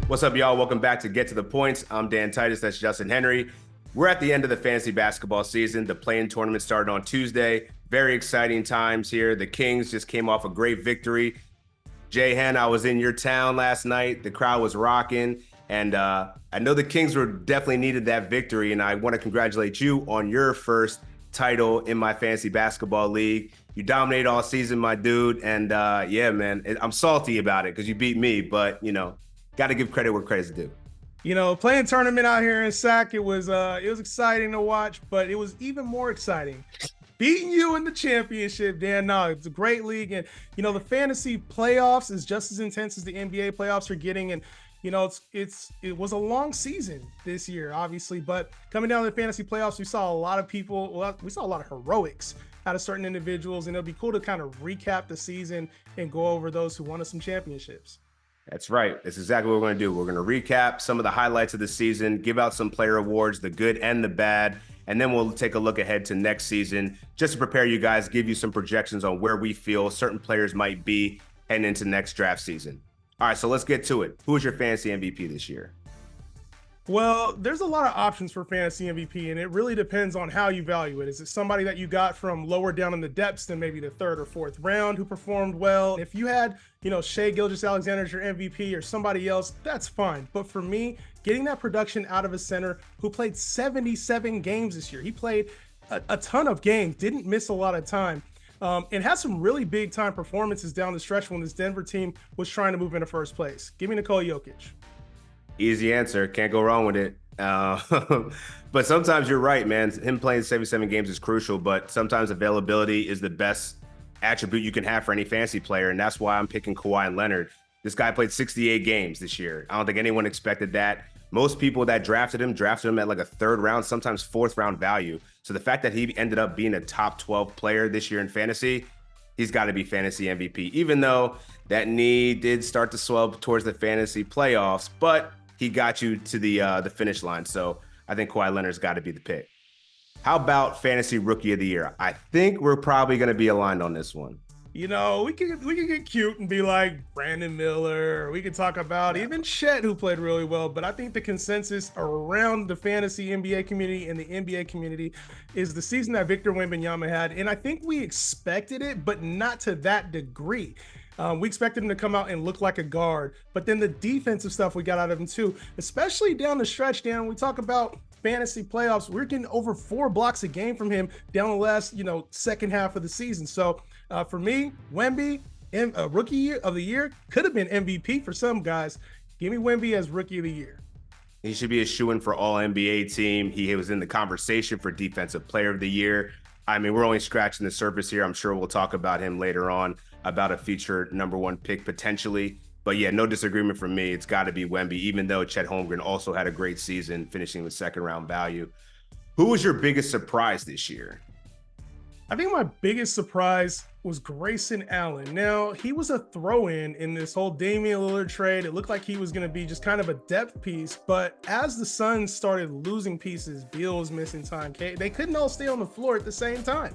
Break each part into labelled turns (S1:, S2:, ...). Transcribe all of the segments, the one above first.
S1: What's up, y'all? Welcome back to Get to the Points. I'm Dan Titus. That's Justin Henry. We're at the end of the fantasy basketball season. The play-in tournament started on Tuesday. Very exciting times here. The Kings just came off a great victory. Jay Hen, I was in your town last night. The crowd was rocking. And I know the Kings were definitely needed that victory. And I want to congratulate you on your first title in my fantasy basketball league. You dominated all season, my dude. And yeah, man, I'm salty about it because you beat me. But, got to give credit where credit's due.
S2: Playing tournament out here in SAC, it was exciting to watch, but it was even more exciting beating you in the championship, Dan. No, it's a great league, and the fantasy playoffs is just as intense as the NBA playoffs are getting, and it was a long season this year, obviously, but coming down to the fantasy playoffs, we saw a lot of heroics out of certain individuals, and it'll be cool to kind of recap the season and go over those who won us some championships.
S1: That's right. That's exactly what we're going to do. We're going to recap some of the highlights of the season, give out some player awards, the good and the bad, and then we'll take a look ahead to next season just to prepare you guys, give you some projections on where we feel certain players might be heading into next draft season. All right, so let's get to it. Who is your fantasy MVP this year?
S2: Well, there's a lot of options for fantasy MVP, and it really depends on how you value it. Is it somebody that you got from lower down in the depths than maybe the third or fourth round who performed well? If you had, Shai Gilgeous-Alexander as your MVP or somebody else, that's fine. But for me, getting that production out of a center who played 77 games this year, he played a ton of games, didn't miss a lot of time, and had some really big time performances down the stretch when this Denver team was trying to move into first place. Give me Nikola Jokic.
S1: Easy answer. Can't go wrong with it. But sometimes you're right, man. Him playing 77 games is crucial, but sometimes availability is the best attribute you can have for any fantasy player, and that's why I'm picking Kawhi Leonard. This guy played 68 games this year. I don't think anyone expected that. Most people that drafted him at like a third round, sometimes fourth round value. So the fact that he ended up being a top 12 player this year in fantasy, he's got to be fantasy MVP, even though that knee did start to swell towards the fantasy playoffs, but he got you to the finish line. So I think Kawhi Leonard's got to be the pick. How about fantasy rookie of the year? I think we're probably going to be aligned on this one.
S2: We can get cute and be like Brandon Miller, or we could talk about even Chet, who played really well. But I think the consensus around the fantasy NBA community and the NBA community is the season that Victor Wembanyama had. And I think we expected it, but not to that degree. We expected him to come out and look like a guard, but then the defensive stuff we got out of him too, especially down the stretch, Dan. When we talk about fantasy playoffs, we're getting over 4 blocks a game from him down the last, second half of the season. So for me, Wemby, rookie of the year, could have been MVP for some guys. Give me Wemby as rookie of the year.
S1: He should be a shoo-in for all NBA team. He was in the conversation for defensive player of the year. I mean, we're only scratching the surface here. I'm sure we'll talk about him later on, about a future number one pick potentially. But yeah, no disagreement from me. It's got to be Wemby, even though Chet Holmgren also had a great season, finishing with second round value. Who was your biggest surprise this year?
S2: I think my biggest surprise was Grayson Allen. Now, he was a throw-in in this whole Damian Lillard trade. It looked like he was going to be just kind of a depth piece, but as the Suns started losing pieces, Beal was missing time, they couldn't all stay on the floor at the same time.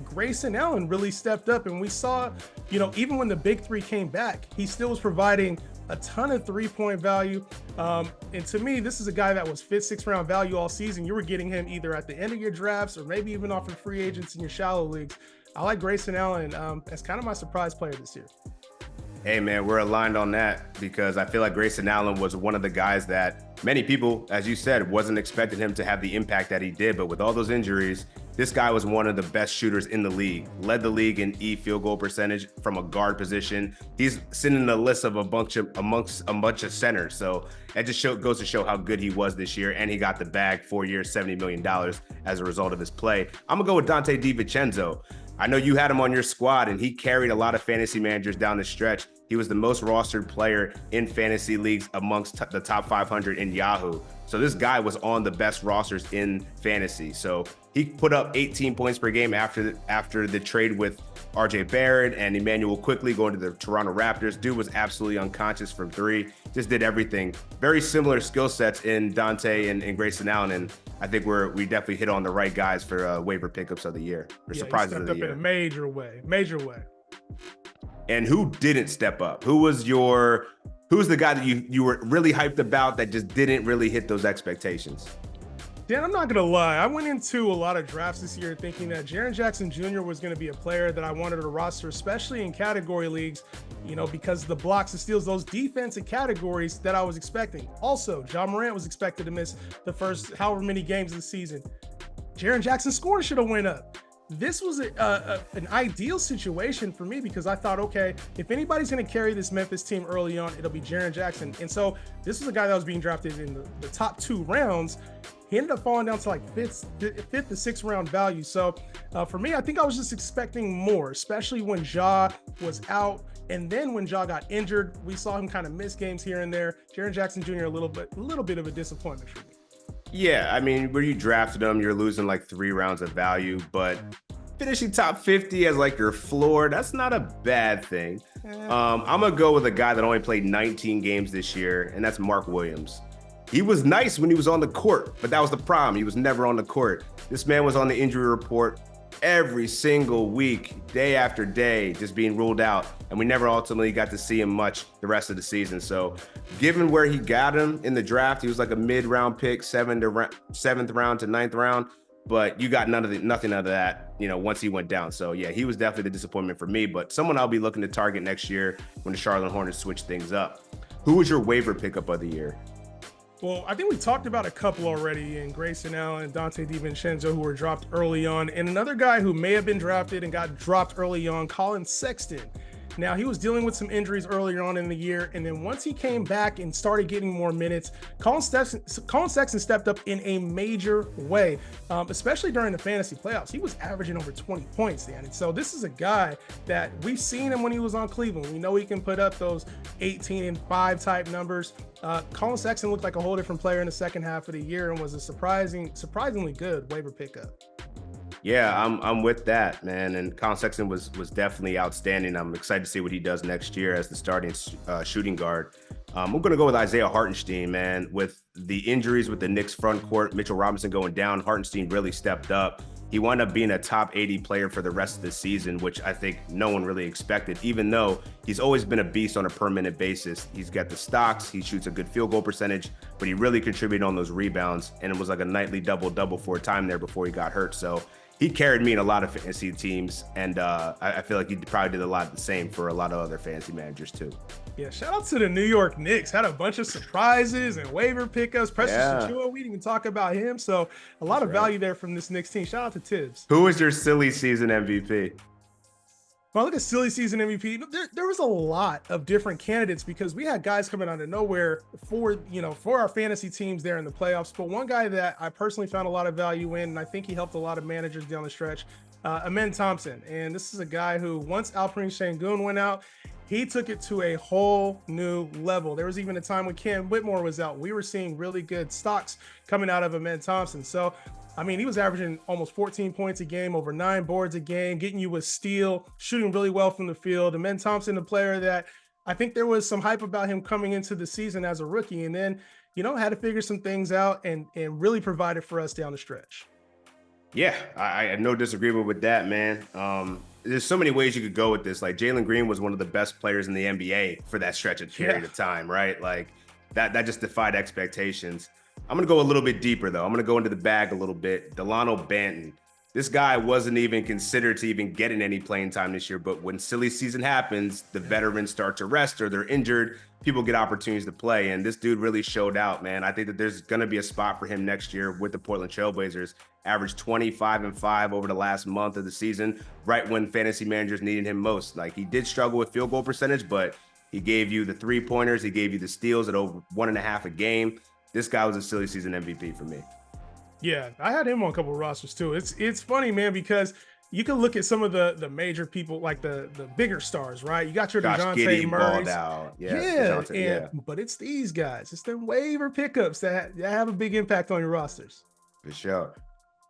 S2: Grayson Allen really stepped up, and we saw, even when the big three came back, he still was providing a ton of three-point value. And to me, this is a guy that was fifth, sixth round value all season. You were getting him either at the end of your drafts or maybe even off of free agents in your shallow leagues. I like Grayson Allen as kind of my surprise player this year.
S1: Hey, man, we're aligned on that because I feel like Grayson Allen was one of the guys that many people, as you said, wasn't expecting him to have the impact that he did. But with all those injuries, this guy was one of the best shooters in the league, led the league in field goal percentage from a guard position. He's sitting in the list of amongst a bunch of centers. So that just goes to show how good he was this year. And he got the bag, 4 years, $70 million as a result of his play. I'm going to go with Dante DiVincenzo. I know you had him on your squad, and he carried a lot of fantasy managers down the stretch. He was the most rostered player in fantasy leagues amongst the top 500 in Yahoo. So this guy was on the best rosters in fantasy. So he put up 18 points per game after the trade with RJ Barrett and Emmanuel Quickly going to the Toronto Raptors. Dude was absolutely unconscious from three, just did everything. Very similar skill sets in Dante and Grayson Allen. And I think we definitely hit on the right guys for waiver pickups of the year, or surprises of the year.
S2: In a major way.
S1: And who didn't step up? Who was your Who's the guy that you were really hyped about that just didn't really hit those expectations?
S2: Dan, I'm not gonna lie. I went into a lot of drafts this year thinking that Jaren Jackson Jr. was gonna be a player that I wanted to roster, especially in category leagues, because the blocks and steals, those defensive categories that I was expecting. Also, John Morant was expected to miss the first however many games of the season. Jaren Jackson's score should have went up. This was an ideal situation for me because I thought, okay, if anybody's going to carry this Memphis team early on, it'll be Jaren Jackson. And so this was a guy that was being drafted in the top 2 rounds. He ended up falling down to like fifth to sixth round value. So for me, I think I was just expecting more, especially when Ja was out. And then when Ja got injured, we saw him kind of miss games here and there. Jaren Jackson Jr. a little bit of a disappointment for me.
S1: Yeah, I mean, where you drafted him, you're losing like 3 rounds of value, but finishing top 50 as like your floor, that's not a bad thing. I'm gonna go with a guy that only played 19 games this year, and that's Mark Williams. He was nice when he was on the court, but that was the problem. He was never on the court. This man was on the injury report every single week, day after day, just being ruled out. And we never ultimately got to see him much the rest of the season. So given where he got him in the draft, he was like a mid-round pick, 7th round to 9th round. But you got nothing out of that, once he went down. So yeah, he was definitely the disappointment for me, but someone I'll be looking to target next year when the Charlotte Hornets switch things up. Who was your waiver pickup of the year?
S2: Well, I think we talked about a couple already in Grayson Allen and Dante DiVincenzo, who were dropped early on. And another guy who may have been drafted and got dropped early on, Colin Sexton. Now, he was dealing with some injuries earlier on in the year, and then once he came back and started getting more minutes, Colin Sexton stepped up in a major way, especially during the fantasy playoffs. He was averaging over 20 points, Dan. And so this is a guy that we've seen him when he was on Cleveland. We know he can put up those 18-5 type numbers. Colin Sexton looked like a whole different player in the second half of the year and was a surprisingly good waiver pickup.
S1: Yeah, I'm with that, man. And Colin Sexton was definitely outstanding. I'm excited to see what he does next year as the starting shooting guard. I'm going to go with Isaiah Hartenstein, man. With the injuries with the Knicks front court, Mitchell Robinson going down, Hartenstein really stepped up. He wound up being a top 80 player for the rest of the season, which I think no one really expected, even though he's always been a beast on a per minute basis. He's got the stocks, he shoots a good field goal percentage, but he really contributed on those rebounds, and it was like a nightly double-double for a time there before he got hurt. So he carried me in a lot of fantasy teams, and I feel like he probably did a lot of the same for a lot of other fantasy managers too.
S2: Yeah, shout out to the New York Knicks. Had a bunch of surprises and waiver pickups. Precious Achiuwa, we didn't even talk about him. So a lot of value there from this Knicks team. Shout out to Tibbs.
S1: Who was your silly season MVP?
S2: Well, look at silly season MVP. There was a lot of different candidates because we had guys coming out of nowhere for our fantasy teams there in the playoffs. But one guy that I personally found a lot of value in, and I think he helped a lot of managers down the stretch, Amen Thompson. And this is a guy who, once Alperen Sengun went out, he took it to a whole new level. There was even a time when Cam Whitmore was out. We were seeing really good stocks coming out of Amen Thompson. So, I mean, he was averaging almost 14 points a game, over 9 boards a game, getting you a steal, shooting really well from the field. Amen Thompson, a player that I think there was some hype about him coming into the season as a rookie, and then, had to figure some things out and really provided for us down the stretch.
S1: Yeah, I have no disagreement with that, man. There's so many ways you could go with this. Like, Jalen Green was one of the best players in the NBA for that stretch of period of time, right? Like that just defied expectations. I'm going to go a little bit deeper, though. I'm going to go into the bag a little bit. Delano Banton. This guy wasn't even considered to even getting any playing time this year, but when silly season happens, the veterans start to rest or they're injured, people get opportunities to play, and this dude really showed out, man. I think that there's going to be a spot for him next year with the Portland Trailblazers. Averaged 25-5 over the last month of the season, right when fantasy managers needed him most. Like, he did struggle with field goal percentage, but he gave you the 3-pointers, he gave you the steals at over 1.5 a game. This guy was a silly season MVP for me.
S2: Yeah, I had him on a couple of rosters too. It's funny, man, because you can look at some of the major people, like the bigger stars, right? You got your DeJounte Murray's. But it's these guys. It's them waiver pickups that have a big impact on your rosters.
S1: For sure.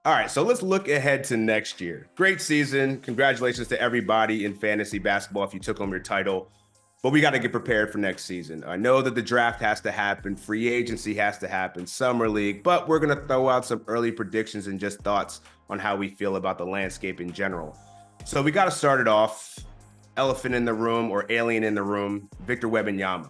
S1: All right, so let's look ahead to next year. Great season. Congratulations to everybody in fantasy basketball if you took home your title. But we got to get prepared for next season. I know that the draft has to happen, free agency has to happen, summer league, but we're going to throw out some early predictions and just thoughts on how we feel about the landscape in general. So we got to start it off. Elephant in the room or alien in the room, Victor Wembanyama.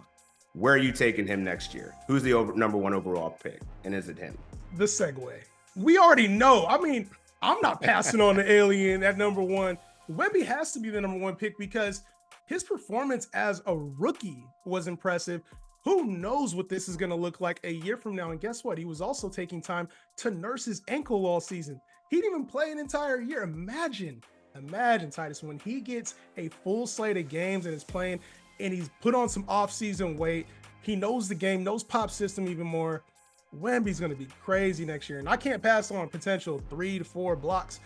S1: Where are you taking him next year? Who's the number one overall pick? And is it him?
S2: The segue. We already know. I mean, I'm not passing on the alien at number one. Wemby has to be the number one pick because his performance as a rookie was impressive. Who knows what this is going to look like a year from now? And guess what? He was also taking time to nurse his ankle all season. He didn't even play an entire year. Imagine, Titus, when he gets a full slate of games and is playing and he's put on some off-season weight. He knows the game, knows Pop's system even more. Wemby's going to be crazy next year. And I can't pass on potential 3 to 4 blocks,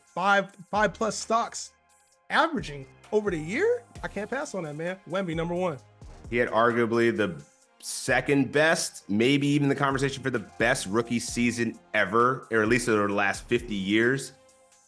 S2: five plus stocks averaging over the year. I can't pass on that, man. Wemby, number one.
S1: He had arguably the second best, maybe even the conversation for the best rookie season ever, or at least over the last 50 years.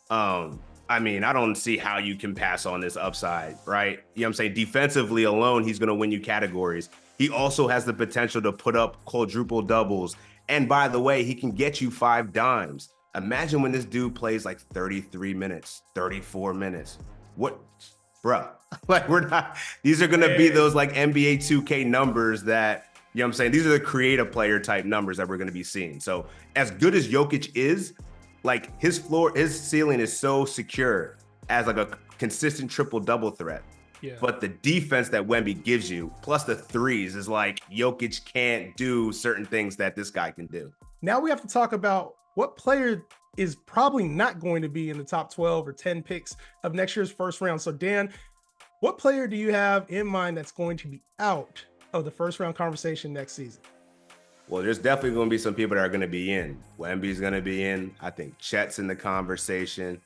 S1: I mean, I don't see how you can pass on this upside, right? You know what I'm saying? Defensively alone, he's going to win you categories. He also has the potential to put up quadruple doubles. And by the way, he can get you 5 dimes. Imagine when this dude plays like 33 minutes, 34 minutes. What, bruh? Like, these are going to be those like NBA 2K numbers that, you know what I'm saying? These are the creative player type numbers that we're going to be seeing. So as good as Jokic is, like his ceiling is so secure as like a consistent triple double threat.
S2: Yeah.
S1: But the defense that Wemby gives you, plus the threes, is like Jokic can't do certain things that this guy can do.
S2: Now we have to talk about what player is probably not going to be in the top 12 or 10 picks of next year's first round. So Dan, what player do you have in mind that's going to be out of the first round conversation next season?
S1: Well, there's definitely going to be some people that are going to be in. Wemby's going to be in. I think Chet's in the conversation.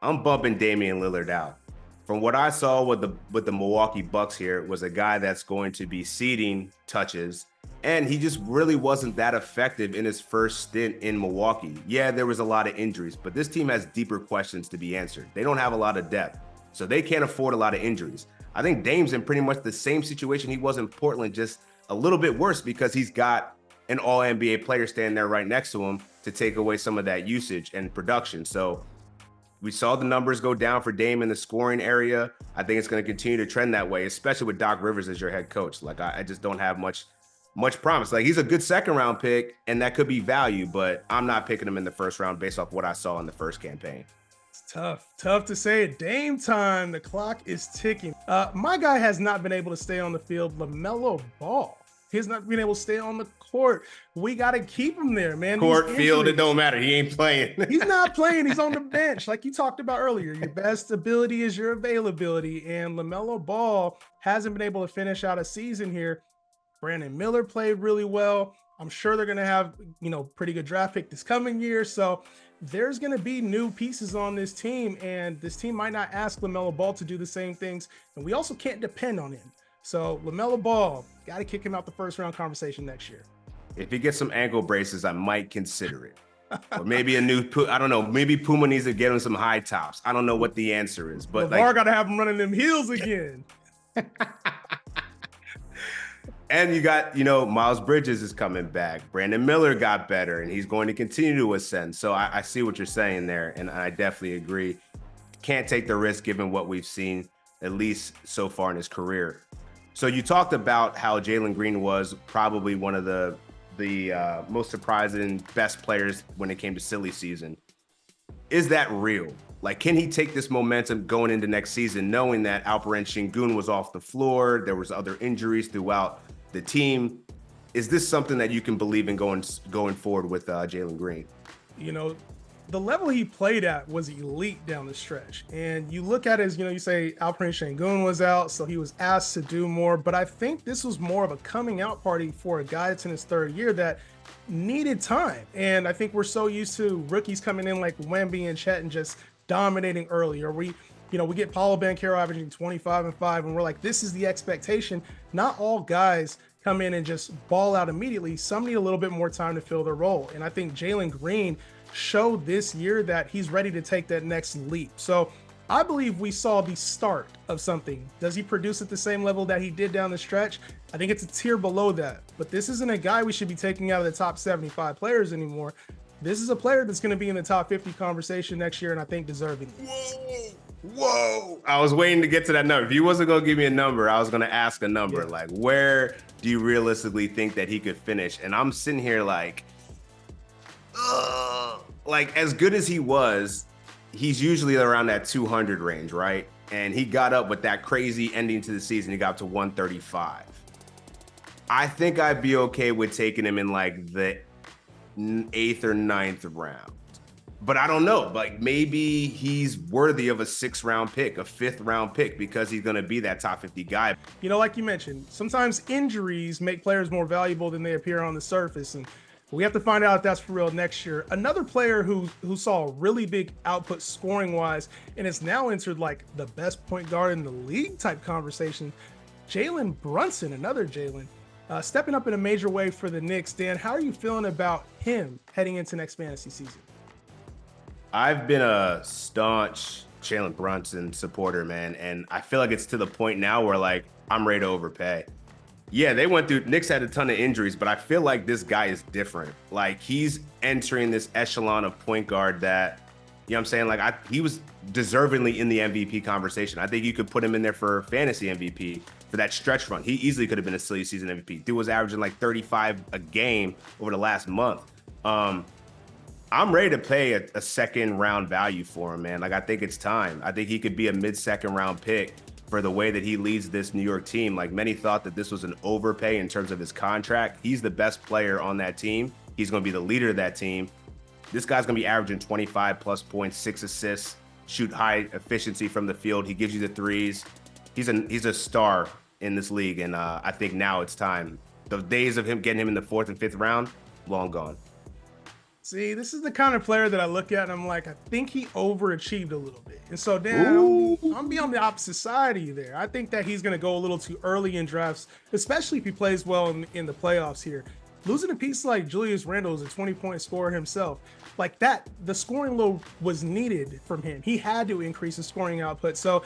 S1: I'm bumping Damian Lillard out. From what I saw with the Milwaukee Bucks here, was a guy that's going to be ceding touches, and he just really wasn't that effective in his first stint in Milwaukee. Yeah, there was a lot of injuries, but this team has deeper questions to be answered. They don't have a lot of depth, so they can't afford a lot of injuries. I think Dame's in pretty much the same situation he was in Portland, just a little bit worse because he's got an all-NBA player standing there right next to him to take away some of that usage and production. So we saw the numbers go down for Dame in the scoring area. I think it's going to continue to trend that way, especially with Doc Rivers as your head coach. Like, I just don't have much promise. Like, he's a good second-round pick, and that could be value, but I'm not picking him in the first round based off what I saw in the first campaign.
S2: It's tough to say it. Dame time, the clock is ticking. My guy has not been able to stay on the field, LaMelo Ball. He's not been able to stay on the court. We got to keep him there, man.
S1: Court, field, it don't matter. He ain't playing.
S2: He's not playing. He's on the bench. Like you talked about earlier, your best ability is your availability. And LaMelo Ball hasn't been able to finish out a season here. Brandon Miller played really well. I'm sure they're going to have, pretty good draft pick this coming year. So there's going to be new pieces on this team. And this team might not ask LaMelo Ball to do the same things. And we also can't depend on him. So LaMelo Ball, got to kick him out the first round conversation next year.
S1: If he gets some ankle braces, I might consider it. Or maybe I don't know, maybe Puma needs to get him some high tops. I don't know what the answer is, but
S2: LeVar got to have him running them heels again.
S1: And you got, Miles Bridges is coming back. Brandon Miller got better, and he's going to continue to ascend. So I see what you're saying there, and I definitely agree. Can't take the risk given what we've seen, at least so far in his career. So you talked about how Jalen Green was probably one of the most surprising best players when it came to silly season. Is that real? Like, can he take this momentum going into next season, knowing that Alperen Şengün was off the floor, there was other injuries throughout the team? Is this something that you can believe in going forward with Jalen Green?
S2: The level he played at was elite down the stretch. And you look at it as, you say Alperen Şengün was out, so he was asked to do more. But I think this was more of a coming out party for a guy that's in his third year that needed time. And I think we're so used to rookies coming in like Wemby and Chet and just dominating early. Or we get Paolo Banchero averaging 25 and 5, and we're like, this is the expectation. Not all guys come in and just ball out immediately. Some need a little bit more time to fill their role. And I think Jalen Green showed this year that he's ready to take that next leap. So I believe we saw the start of something. Does he produce at the same level that he did down the stretch? I think it's a tier below that. But this isn't a guy we should be taking out of the top 75 players anymore. This is a player that's going to be in the top 50 conversation next year, and I think deserving.
S1: Whoa. I was waiting to get to that number. If you wasn't going to give me a number, I was going to ask a number.
S2: Yeah.
S1: Like, where do you realistically think that he could finish? And I'm sitting here like, ugh. Like, as good as he was, he's usually around that 200 range, right? And he got up with that crazy ending to the season. He got up to 135. I think I'd be okay with taking him in like the 8th or 9th round. But I don't know. Like, maybe he's worthy of a 6th round pick, a 5th round pick, because he's going to be that top 50 guy.
S2: You know, like you mentioned, sometimes injuries make players more valuable than they appear on the surface. And we have to find out if that's for real next year. Another player who saw a really big output scoring wise and has now entered like the best point guard in the league type conversation, Jalen Brunson, another Jalen, stepping up in a major way for the Knicks. Dan, how are you feeling about him heading into next fantasy season?
S1: I've been a staunch Jalen Brunson supporter, man. And I feel like it's to the point now where like I'm ready to overpay. Yeah, they went through, Knicks had a ton of injuries, but I feel like this guy is different. Like, he's entering this echelon of point guard that, you know what I'm saying? Like, he was deservingly in the MVP conversation. I think you could put him in there for fantasy MVP for that stretch run. He easily could have been a silly season MVP. Dude was averaging like 35 a game over the last month. I'm ready to pay a 2nd round value for him, man. Like, I think it's time. I think he could be a mid-2nd round pick for the way that he leads this New York team. Like, many thought that this was an overpay in terms of his contract. He's the best player on that team. He's going to be the leader of that team. This guy's going to be averaging 25 plus points, 6 assists, shoot high efficiency from the field. He gives you the threes. He's a star in this league, and I think now it's time. The days of him getting him in the 4th and 5th round, long gone.
S2: See, this is the kind of player that I look at and I'm like, I think he overachieved a little bit. And so, Dan, I'm be on the opposite side of you there. I think that he's going to go a little too early in drafts, especially if he plays well in the playoffs here. Losing a piece like Julius Randle is a 20-point scorer himself. Like that, the scoring load was needed from him. He had to increase his scoring output. So,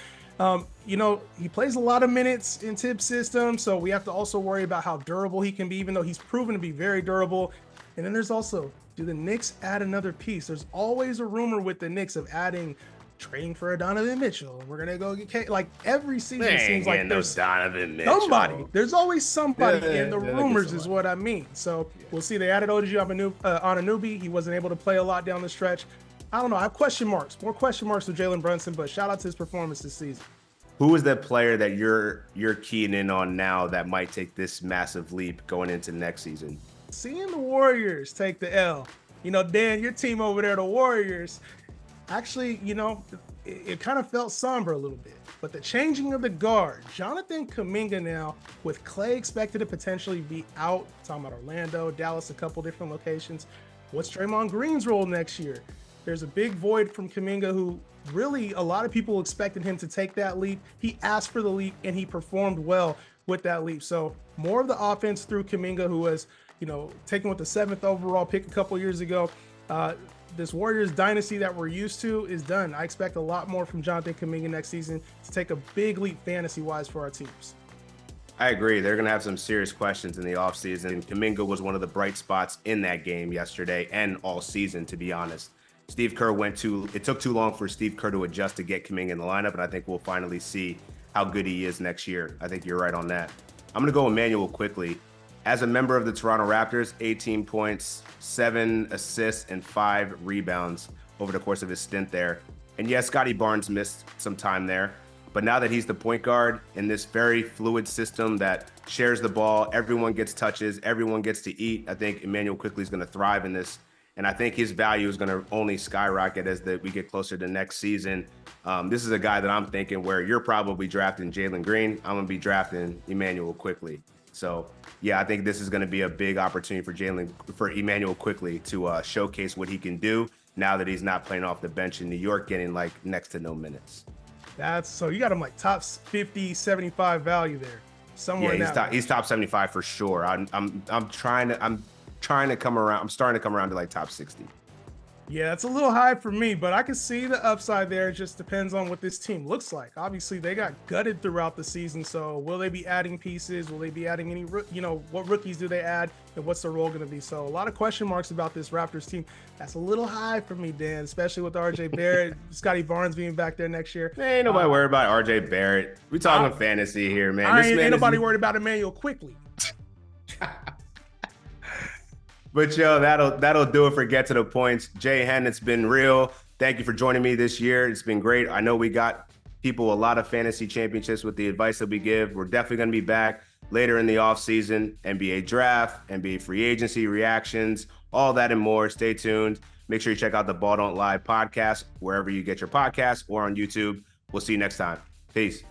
S2: you know, he plays a lot of minutes in Tibbs' system. So we have to also worry about how durable he can be, even though he's proven to be very durable. And then there's also, do the Knicks add another piece? There's always a rumor with the Knicks of trading for a Donovan Mitchell. We're gonna go get like every season. It seems like there's
S1: Donovan Mitchell.
S2: somebody. There's always somebody in the rumors, is what I mean. So we'll see. They added OG Anunoby. He wasn't able to play a lot down the stretch. I don't know. I have more question marks with Jalen Brunson, but shout out to his performance this season.
S1: Who is that player that you're keying in on now that might take this massive leap going into next season?
S2: Seeing the Warriors take the L. You know, Dan, your team over there, the Warriors, actually, you know, it kind of felt somber a little bit. But the changing of the guard, Jonathan Kuminga now, with Clay expected to potentially be out, talking about Orlando, Dallas, a couple different locations. What's Draymond Green's role next year? There's a big void from Kuminga, who really a lot of people expected him to take that leap. He asked for the leap and he performed well with that leap. So more of the offense through Kuminga, who was, you know, taken with the 7th overall pick a couple years ago. This Warriors dynasty that we're used to is done. I expect a lot more from Jonathan Kuminga next season to take a big leap fantasy-wise for our teams.
S1: I agree. They're going to have some serious questions in the offseason. Kuminga was one of the bright spots in that game yesterday and all season, to be honest. Steve Kerr it took too long for Steve Kerr to adjust to get Kuminga in the lineup, and I think we'll finally see how good he is next year. I think you're right on that. I'm going to go Emmanuel quickly. As a member of the Toronto Raptors, 18 points, 7 assists, and 5 rebounds over the course of his stint there. And yes, Scotty Barnes missed some time there. But now that he's the point guard in this very fluid system that shares the ball, everyone gets touches, everyone gets to eat, I think Emmanuel quickly is going to thrive in this. And I think his value is going to only skyrocket as we get closer to next season. This is a guy that I'm thinking where you're probably drafting Jalen Green. I'm going to be drafting Emmanuel quickly. So, yeah, I think this is going to be a big opportunity for Emmanuel quickly to showcase what he can do now that he's not playing off the bench in New York, getting like next to no minutes.
S2: So you got him like top 50, 75 value there. Somewhere
S1: he's top 75 for sure. I'm trying to come around. I'm starting to come around to like top 60.
S2: Yeah, it's a little high for me, but I can see the upside there. It just depends on what this team looks like. Obviously, they got gutted throughout the season. So, will they be adding pieces? Will they be adding any, what rookies do they add? And what's their role going to be? So, a lot of question marks about this Raptors team. That's a little high for me, Dan, especially with RJ Barrett, Scotty Barnes being back there next year.
S1: Ain't nobody worried about RJ Barrett. We talking fantasy here, man.
S2: Ain't nobody worried about Emmanuel quickly.
S1: But yo, that'll do it for Get to the Points. Jay Hen, it's been real. Thank you for joining me this year. It's been great. I know we got people a lot of fantasy championships with the advice that we give. We're definitely going to be back later in the offseason, NBA draft, NBA free agency reactions, all that and more. Stay tuned. Make sure you check out the Ball Don't Lie podcast wherever you get your podcasts or on YouTube. We'll see you next time. Peace.